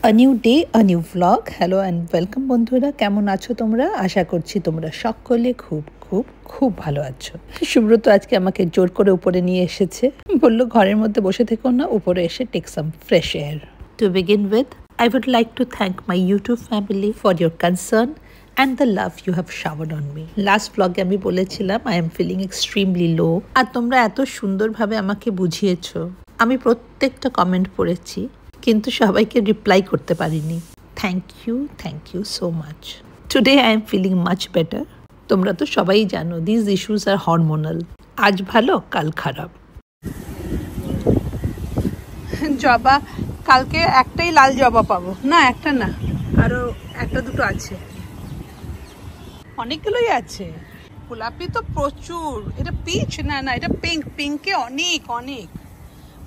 A new day, a new vlog. Hello and welcome বন্ধুরা, কেমন আছো তোমরা? আশা করছি তোমরা সকলে খুব খুব খুব ভালো আছো। সুব্রত আজকে আমাকে জোর করে উপরে নিয়ে এসেছে, বললো ঘরের মধ্যে বসে থেকো না, উপরে এসে take some fresh air. To begin with, I would like to thank my YouTube family for your concern and the love you have showered on me. Last vlog আমি বলেছিলাম I am feeling extremely low, আর তোমরা এত সুন্দরভাবে আমাকে বুঝিয়েছো। আমি প্রত্যেকটা comment পড়েছি, কিন্তু সবাইকে রিপ্লাই করতে পারিনি। Thank you so much. Today I am feeling much better. তোমরা তো সবাই জানো দিস ইস্যুস আর হরমোনাল। আজ ভালো কাল খারাপ। জবা কালকে একটাই লাল জবা পাবো না, একটা না, আরো একটা দুটো আছে, অনেকগুলোই আছে। গোলাপি তো প্রচুর। এটা পিচ না, এটা পিঙ্ক। পিঙ্কে অনেক অনেক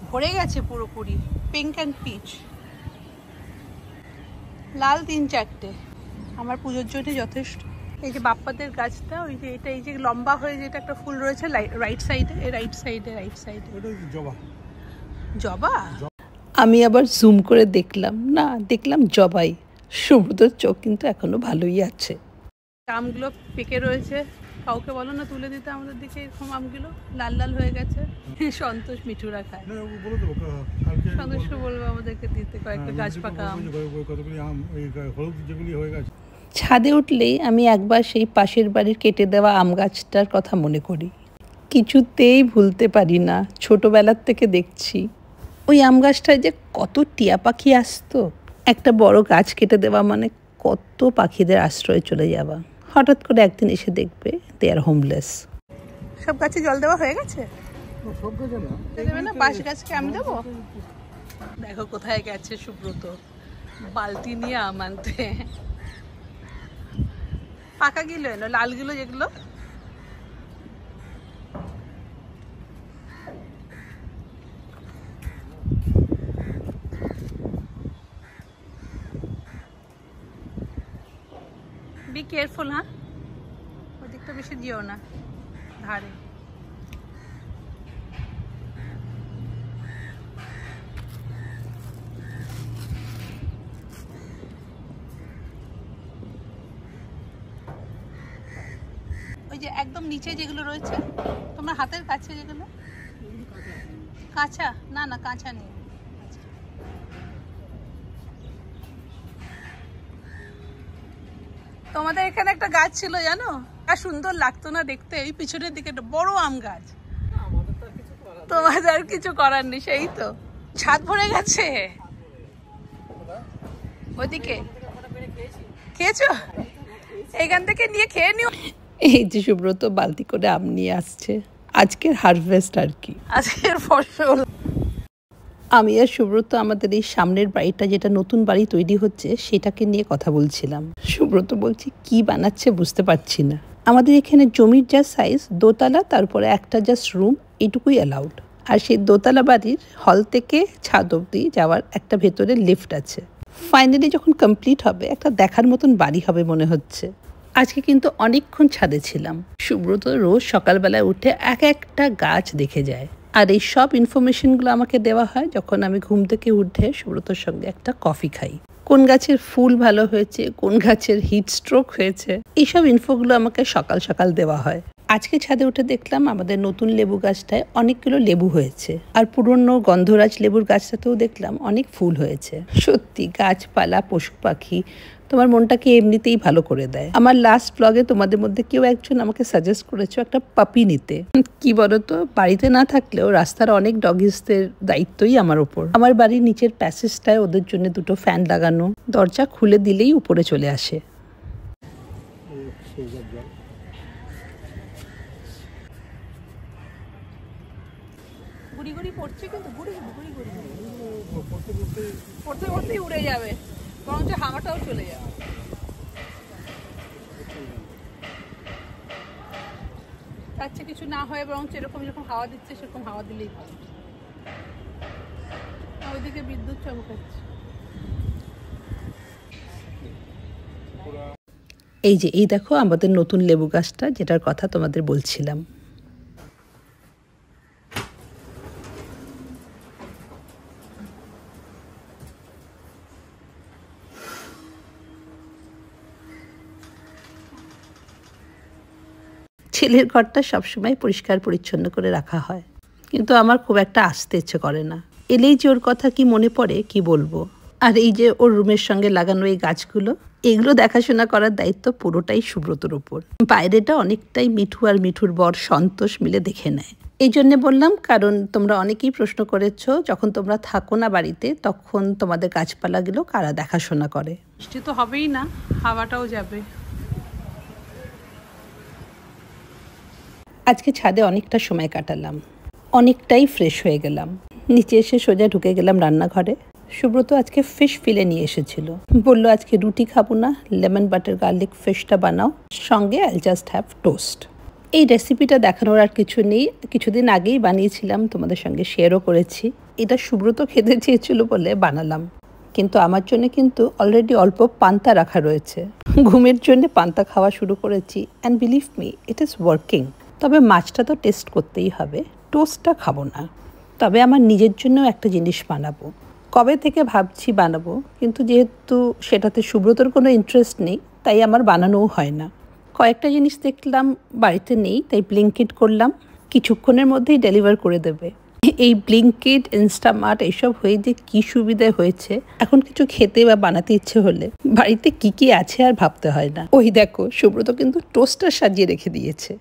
ভরে গেছে পুরোপুরি। Pink and peach. লাল 3-4টে আমার পুজোর জন্য যথেষ্ট। এই যে বাপ্পাদের গাছটা, ওই যে এটা, এই যে লম্বা হয়ে যেটা একটা ফুল রয়েছে রাইট সাইডে, রাইট সাইডে জবা। আমি আবার জুম করে দেখলাম, না দেখলাম জবাই। সুব্রতর চোখ কিন্তু এখনো ভালোই আছে। আমগুলো পেকে রয়েছে, কাউকে বলো না তুলে দিতে আমাদের দিকে। এরকম আমগুলো লাল লাল হয়ে গেছে। সন্তোষ মিঠুরা খায়, সন্তোষকে বলবো আমাদেরকে দিতে কয়েকটা গাছ পাকা আম। ছাদে উঠলেই আমি একবার সেই পাশের বাড়ির কেটে দেওয়া আম গাছটার কথা মনে করি। কিছুতেই ভুলতে পারি না, ছোটবেলার থেকে দেখছি ওই আম গাছটায় যে কত টিয়া পাখি আসতো। একটা বড় গাছ কেটে দেওয়া মানে কত পাখিদের আশ্রয়ে চলে যাওয়া। হঠাৎ করে একদিন এসে দেখবে দে আর হোমলেস। সব গাছে জল দেওয়া হয়ে গেছে? দেবে না, পাশ গাছকে আমি দেবো। দেখো কোথায় গেছে সুব্রত, বালতি নিয়ে আম আনতে। পাকা গিলো এলো, লালগুলো যেগুলো। বি কেয়ারফুল, হ্যাঁ, ওদিকটা বেশি দিও না ধারে। ওই যে একদম নিচে যেগুলো রয়েছে তোমার হাতের কাছে, যেগুলো কাঁচা, না কাঁচা নেই। তোমাদের এখানে একটা গাছ ছিল জানো, আর সুন্দর লাগতো না দেখতে? এই পিছনের দিকে একটা বড় আম গাছ। তোমাদের আর কিছু করার নেই, সেই তো ছাদ ভরে গেছে। ওইদিকে খেয়েছো? এইখান থেকে নিয়ে খেয়ে নিও। এই যে সুব্রত বালতি করে আম নিয়ে আসছে, আজকের হারভেস্ট আর কি, আজকের ফসল। আমি আর সুব্রত আমাদের এই সামনের বাড়িটা, যেটা নতুন বাড়ি তৈরি হচ্ছে, সেটাকে নিয়ে কথা বলছিলাম। সুব্রত বলছে কি বানাচ্ছে বুঝতে পারছি না। আমাদের এখানে জমির যা সাইজ, দোতলা, তারপরে একটা জাস্ট রুম, এইটুকুই অ্যালাউড। আর সেই দোতলা বাড়ির হল থেকে ছাদ অবধি যাওয়ার একটা ভেতরে লিফট আছে। ফাইনালি যখন কমপ্লিট হবে একটা দেখার মতন বাড়ি হবে মনে হচ্ছে। আজকে কিন্তু অনেকক্ষণ ছাদে ছিলাম। সুব্রত রোজ সকালবেলায় উঠে একটা গাছ দেখে যায়, আর এই সব ইনফরমেশনগুলো আমাকে দেওয়া হয় যখন আমি ঘুম থেকে উঠে সুব্রতর সঙ্গে একটা কফি খাই। কোন গাছের ফুল ভালো হয়েছে, কোন গাছের হিট স্ট্রোক হয়েছে, এইসব ইনফোগুলো আমাকে সকাল সকাল দেওয়া হয়। আজকে ছাদে উঠে দেখলাম আমাদের নতুন লেবু গাছটায় অনেকগুলো লেবু হয়েছে, আর পুরনো গন্ধরাজ লেবুর গাছটাতেও দেখলাম অনেক ফুল হয়েছে। সত্যি গাছপালা, পশু পাখি তোমার মনটাকে এমনিতেই ভালো করে দেয়। আমার লাস্ট ব্লগে তোমাদের মধ্যে কেউ একজন আমাকে সাজেস্ট করেছো একটা পাপি নিতে। কি বলতো, বাড়িতে না থাকলেও রাস্তার অনেক ডগিসদের দায়িত্বই আমার ওপর। আমার বাড়ির নিচের প্যাসেজটায় ওদের জন্য দুটো ফ্যান লাগানো, দরজা খুলে দিলেই উপরে চলে আসে। গুড়ি গুড়ি পড়ছে, কিন্তু গুড়ি পড়তে পড়তেই উড়ে যাবে, বরঞ্চ হাওয়াটাও চলে যাবে। তার চেয়ে কিছু না হয় বরঞ্চ এরকম যখন হাওয়া দিচ্ছে সেরকম হাওয়া দিলেই ভালো। ওইদিকে বিদ্যুৎ চমকাচ্ছে। এই দেখো আমাদের নতুন লেবু গাছটা, যেটার কথা তোমাদের বলছিলাম। ছেলের ঘরটা সবসময় পরিষ্কার পরিচ্ছন্ন করে রাখা হয়, কিন্তু আমার খুব একটা আসতে ইচ্ছে করে না। এলেই যে ওর কথা কি মনে পড়ে কি বলবো। আর এই যে ওর রুমের সঙ্গে লাগানো এই গাছগুলো, এগুলো দেখাশোনা করার দায়িত্ব পুরোটাই সুব্রতর উপর। বাইরেটা অনেকটাই মিঠু আর মিঠুর বর সন্তোষ মিলে দেখে নেয়। এই জন্যে বললাম, কারণ তোমরা অনেকেই প্রশ্ন করেছো যখন তোমরা থাকো না বাড়িতে তখন তোমাদের গাছপালাগুলো কারা দেখাশোনা করে। বৃষ্টি তো হবেই না, হাওয়াটাও যাবে। আজকে ছাদে অনেকটা সময় কাটালাম, অনেকটাই ফ্রেশ হয়ে গেলাম। নিচে এসে সোজা ঢুকে গেলাম রান্নাঘরে। সুব্রত আজকে ফিশ ফিলে নিয়ে এসেছিল, বললো আজকে রুটি খাবো না, লেমন বাটার গার্লিক ফিশটা বানাও, সঙ্গে আইল জাস্ট হ্যাভ টোস্ট। এই রেসিপিটা দেখানোর আর কিছু নেই, কিছুদিন আগেই বানিয়েছিলাম, তোমাদের সঙ্গে শেয়ারও করেছি। এটা সুব্রত খেতে চেয়েছিল বলে বানালাম, কিন্তু আমার জন্য কিন্তু অলরেডি অল্প পান্তা রাখা রয়েছে। ঘুমের জন্য পান্তা খাওয়া শুরু করেছি, and believe me it is working. তবে মাছটা তো টেস্ট করতেই হবে, টোস্টটা খাবো না। তবে আমার নিজের জন্যও একটা জিনিস বানাবো, কবে থেকে ভাবছি বানাবো, কিন্তু যেহেতু সেটাতে সুব্রতর কোনো ইন্টারেস্ট নেই তাই আমার বানানোও হয় না। কয়েকটা জিনিস দেখলাম বাড়িতে নেই, তাই ব্লিঙ্কিট করলাম, কিছুক্ষণের মধ্যেই ডেলিভার করে দেবে। এই ব্লিঙ্কিট, ইনস্টামার্ট এইসব হয়ে যে কী সুবিধা হয়েছে, এখন কিছু খেতে বা বানাতে ইচ্ছে হলে বাড়িতে কি কি আছে আর ভাবতে হয় না। ওই দেখো, সুব্রত কিন্তু টোস্টার সাজিয়ে রেখে দিয়েছে।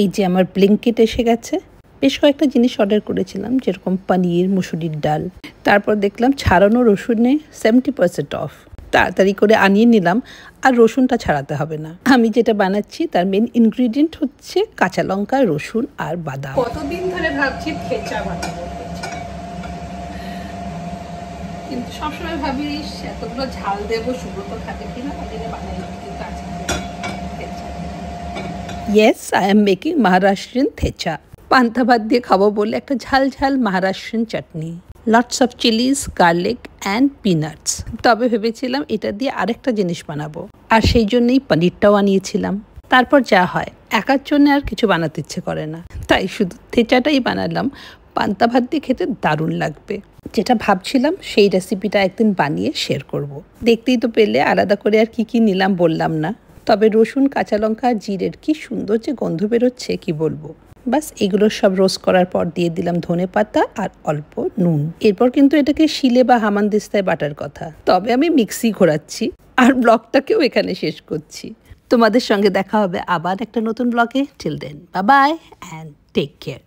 এই যে আমার ব্লিঙ্কিট এসে গেছে। বেশ কয়েকটা জিনিস অর্ডার করেছিলাম, যেরকম পনির, মুসুরির ডাল। তারপর দেখলাম ছাড়ানো রসুনে 70% অফ, তাড়াতাড়ি করে আনিয়ে নিলাম, আর রসুনটা ছাড়াতে হবে না। আমি যেটা বানাচ্ছি তার মেন ইনগ্রিডিয়েন্ট হচ্ছে কাঁচা লঙ্কা, রসুন আর বাদাম। কতদিন ধরে ভাবছি থেচা বানাবো, কিন্তু সবসময় ভাবি এতগুলো ঝাল দেবো, সুব্রত খাবে কিনা, তাদের বানাই। কিন্তু আজকে yes, I am making Maharashtrian thecha. পান্তা ভাত দিয়ে খাবো বলে একটা ঝাল ঝাল মহারাষ্ট্রিয়ান চাটনি, lots of chillies, garlic and peanuts. তবে ভেবেছিলাম এটা দিয়ে আরেকটা জিনিস বানাবো, আর সেই জন্যই পনিরটাও আনিয়েছিলাম। তারপর যা হয়, একার জন্য আর কিছু বানাতে ইচ্ছে করে না, তাই শুধু থেচাটাই বানালাম। পান্তা ভাত দিয়ে খেতে দারুণ লাগবে। যেটা ভাবছিলাম সেই রেসিপিটা একদিন বানিয়ে শেয়ার করব। দেখতেই তো পেলে, আলাদা করে আর কি কি নিলাম বললাম না। তবে রসুন, কাঁচা লঙ্কা আর জিরের কি সুন্দর যে গন্ধ বেরোচ্ছে কি বলবো। বাস এগুলো সব রোস্ট করার পর দিয়ে দিলাম ধনেপাতা আর অল্প নুন। এরপর কিন্তু এটাকে শিলে বা হামানদিস্তায় বাটার কথা, তবে আমি মিক্সি ঘোরাচ্ছি। আর ব্লগটাকেও এখানে শেষ করছি। তোমাদের সঙ্গে দেখা হবে আবার একটা নতুন ব্লগে। Till then, bye bye and take care.